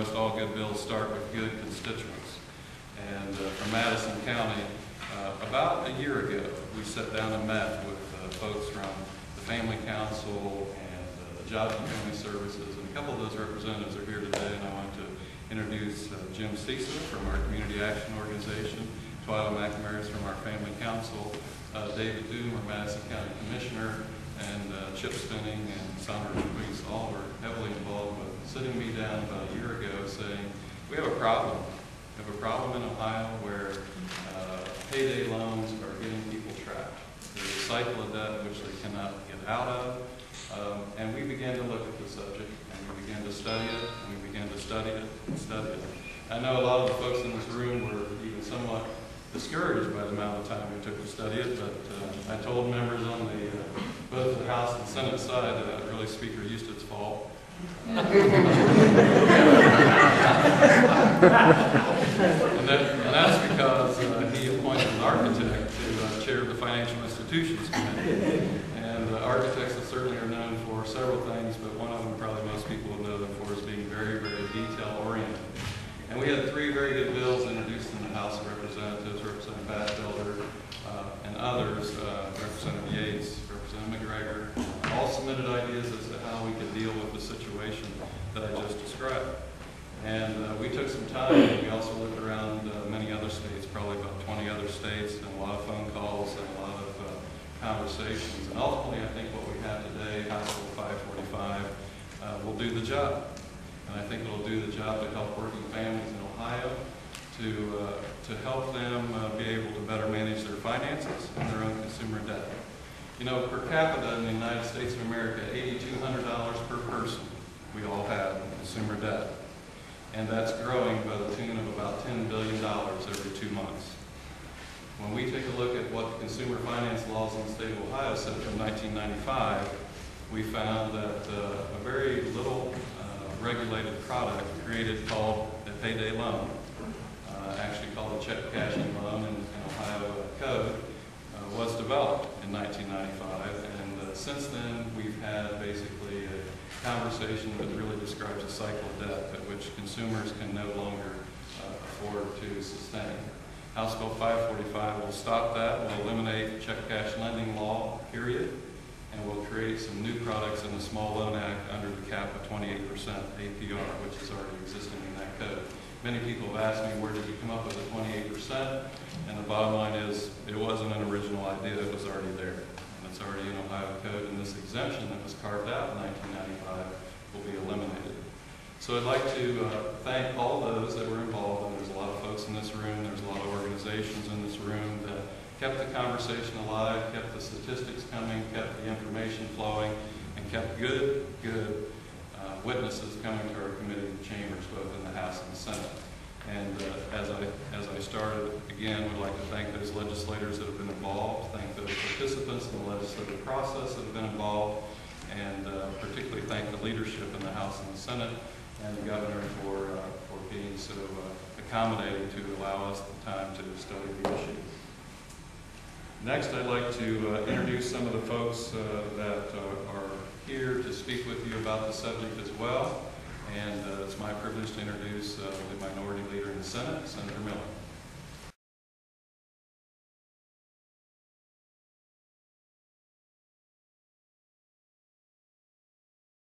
most all good bills start with good constituents. And from Madison County, about a year ago, we sat down and met with folks from the Family Council and the Jobs and Family Services, and a couple of those representatives are here today, and I want to introduce Jim Cisa from our Community Action Organization, Twyla McNamara from our Family Council, David Doom, our Madison County Commissioner, and Chip Spinning and Sandra Ruiz, all were heavily involved with sitting me down about a year ago saying, we have a problem. We have a problem in Ohio where payday loans are getting people trapped. There's a cycle of debt which they cannot get out of. And we began to look at the subject, and we began to study it, and we began to study it and study it. I know a lot of the folks in this room were even somewhat discouraged by the amount of time we took to study it, but I told members on both the House and Senate side that really Speaker Eustace's fault. And that's because he appointed an architect to chair the Financial Institutions Committee. And architects certainly are known for several things, but one of them probably most people will know them for is being very, very detail-oriented. And we had three very good bills introduced in the House of Representatives, Representative Batchelder and others, Representative Yates, Representative McGregor, all submitted ideas as to how we could deal with the situation that I just described. And we took some time, and we also looked around many other states, probably about 20 other states, and a lot of phone calls and a lot of conversations. And ultimately, I think what we have today, House Bill 545, will do the job. And I think it will do the job to help working families in Ohio to help them be able to better manage their finances and their own consumer debt. You know, per capita in the United States of America, $8,200 per person we all have in consumer debt. And that's growing by the tune of about $10 billion every 2 months. When we take a look at what the consumer finance laws in the state of Ohio said from 1995, we found that a very little regulated product created called a payday loan, actually called a check cashing loan in Ohio code, was developed in 1995. And since then, we've had basically a conversation that really describes a cycle of debt at which consumers can no longer afford to sustain. House Bill 545 will stop that, will eliminate check cash lending law, period, and will create some new products in the Small Loan Act under the cap of 28% APR, which is already existing in that code. Many people have asked me, where did you come up with the 28%? And the bottom line is, it wasn't an original idea, it was already there. And it's already in Ohio code, and this exemption that was carved out in 1995 will be eliminated. So I'd like to thank all those that were involved, and there's a lot of folks in this room, there's a lot of organizations in this room that kept the conversation alive, kept the statistics coming, kept the information flowing, and kept good witnesses coming to our committee chambers, both in the House and the Senate. And as I started, again, would like to thank those legislators that have been involved, thank those participants in the legislative process that have been involved, and particularly thank the leadership in the House and the Senate, and the Governor for being so accommodating to allow us the time to study the issue. Next, I'd like to introduce some of the folks that are here to speak with you about the subject as well. And it's my privilege to introduce the Minority Leader in the Senate, Senator Miller.